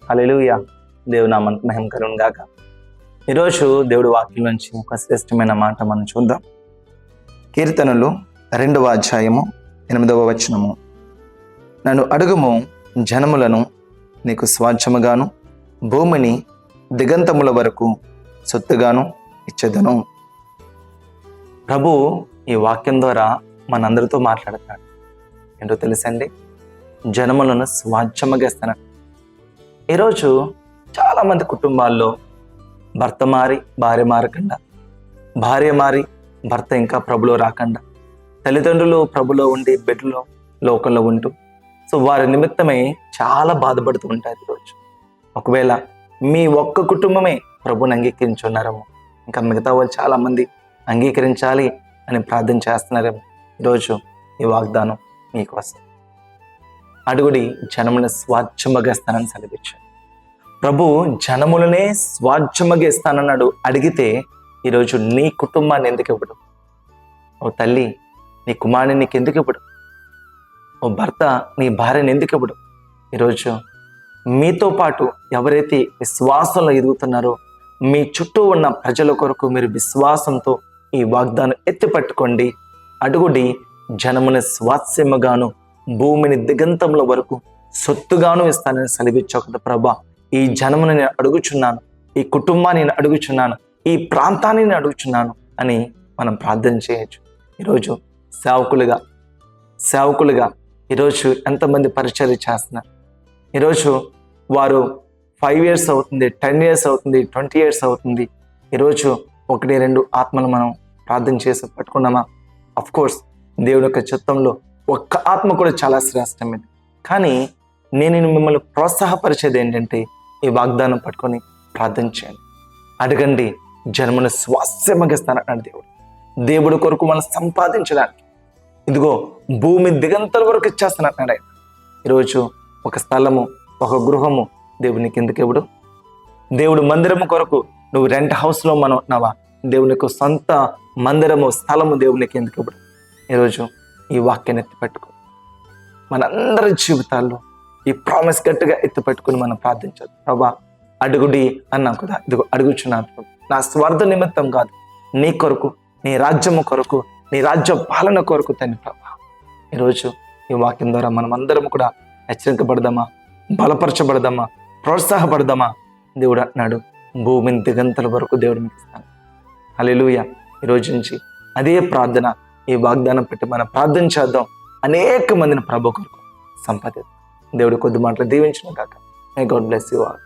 హల్లెలూయా. దేవుని నామానికి మహిమ కలుగును గాక. ఈరోజు దేవుడి వాక్యం నుంచి ఒక శ్రేష్టమైన మాట మనం చూద్దాం. కీర్తనలు 2వ అధ్యాయము 8వ వచనము. నన్ను అడుగుము, జనములను నీకు స్వాస్థ్యముగాను భూమిని దిగంతముల వరకు సొత్తుగాను ఇచ్చేదను. ప్రభు ఈ వాక్యం ద్వారా మనందరితో మాట్లాడుతున్నాడు. ఏంటో తెలుసండి, జనములను స్వాస్థ్యముగా ఇస్తాను. ఈరోజు చాలామంది కుటుంబాల్లో భర్త మారి భార్య మారకుండా, భార్య మారి భర్త ఇంకా ప్రభులో రాకుండా, తల్లిదండ్రులు ప్రభులో ఉండి బిడ్డలో లోకంలో ఉంటూ వారి నిమిత్తమై చాలా బాధపడుతూ ఉంటారు. ఈరోజు ఒకవేళ మీ ఒక్క కుటుంబమే ప్రభుని అంగీకరించున్నారేమో, ఇంకా మిగతా వాళ్ళు చాలామంది అంగీకరించాలి అని ప్రార్థన చేస్తున్నారేమో. ఈరోజు ఈ వాగ్దానం మీకోసం. అడుగుడి, జనములను స్వాస్థ్యముగా ఇస్తానని సెలవిచ్చాడు. ప్రభు జనములనే స్వాస్థ్యముగా ఇస్తానన్నాడు. అడిగితే ఈరోజు నీ కుటుంబాన్ని ఎందుకు ఇవ్వడు? ఓ తల్లి నీ కుమారుని నీకు ఎందుకు ఇవ్వడు? ఓ భర్త నీ భార్యను ఎందుకు ఇవ్వడు? ఈరోజు మీతో పాటు ఎవరైతే విశ్వాసంలో ఎదుగుతున్నారో మీ చుట్టూ ఉన్న ప్రజల కొరకు మీరు విశ్వాసంతో ఈ వాగ్దానం ఎత్తిపట్టుకోండి. అడుగుడి, జనముని స్వాస్థ్యముగాను భూమిని దిగంతముల వరకు సొత్తుగాను ఇస్తానని సెలవిచ్చొకటి. ప్రభా, ఈ జనమును నేను అడుగుచున్నాను, ఈ కుటుంబాన్ని నేను అడుగుచున్నాను, ఈ ప్రాంతాన్ని నేను అడుగుచున్నాను అని మనం ప్రార్థన చేయొచ్చు. ఈరోజు సేవకులుగా ఈరోజు ఎంతమంది పరిచర్య చేస్తున్నారు. ఈరోజు వారు 5 years అవుతుంది, 10 years అవుతుంది, 20 years అవుతుంది. ఈరోజు 1-2 ఆత్మలు మనం ప్రార్థన చేసి పట్టుకున్నామా? కోర్స్ దేవుడి యొక్క చిత్తంలో ఒక్క ఆత్మ కూడా చాలా శ్రేష్టమైనది. కానీ నేను మిమ్మల్ని ప్రోత్సాహపరిచేది ఏంటంటే, ఈ వాగ్దానం పట్టుకొని ప్రార్థన చేయండి. అడగండి, జన్మను స్వాస్థ్యముగా ఇస్తానన్నాడు దేవుడు. దేవుడి కొరకు మనం సంపాదించడానికి ఇదిగో భూమి దిగంతల వరకు ఇచ్చేస్తానన్నాడు ఆయన. ఈరోజు ఒక స్థలము, ఒక గృహము దేవునికి ఎందుకు ఇవ్వడు? దేవుడు మందిరము కొరకు నువ్వు రెంట్ హౌస్లో మనం ఉన్నావా? దేవునికి సొంత మందిరము, స్థలము దేవునికి ఎందుకు ఇవ్వడు? ఈరోజు ఈ వాక్యాన్ని ఎత్తిపెట్టుకో. మనందరి జీవితాల్లో ఈ ప్రామిస్ గట్టిగా ఎత్తిపెట్టుకుని మనం ప్రార్థించాలి. ప్రభా, అడుగుడి అన్నాం కదా, ఇదిగో అడుగుచున్నాను. నా స్వార్థ నిమిత్తం కాదు, నీ కొరకు, నీ రాజ్యము కొరకు, నీ రాజ్య పాలన కొరకు తండ్రి. ప్రభా, ఈరోజు ఈ వాక్యం ద్వారా మనం అందరం కూడా హెచ్చరించబడదామా, బలపరచబడదామా, ప్రోత్సాహపడదామా? దేవుడు అన్నాడు, భూమిని దిగంతల వరకు దేవుడు మీకు ఇస్తాను. హల్లెలూయా. ఈరోజు నుంచి అదే ప్రార్థన, ఈ వాగ్దానం పెట్టి మనం ప్రార్థన చేద్దాం. అనేక మందిని ప్రభు కొరకు సంపాదిద్దాం. దేవుడు కొద్ది మాటలు దీవించును గాక. May God bless you all.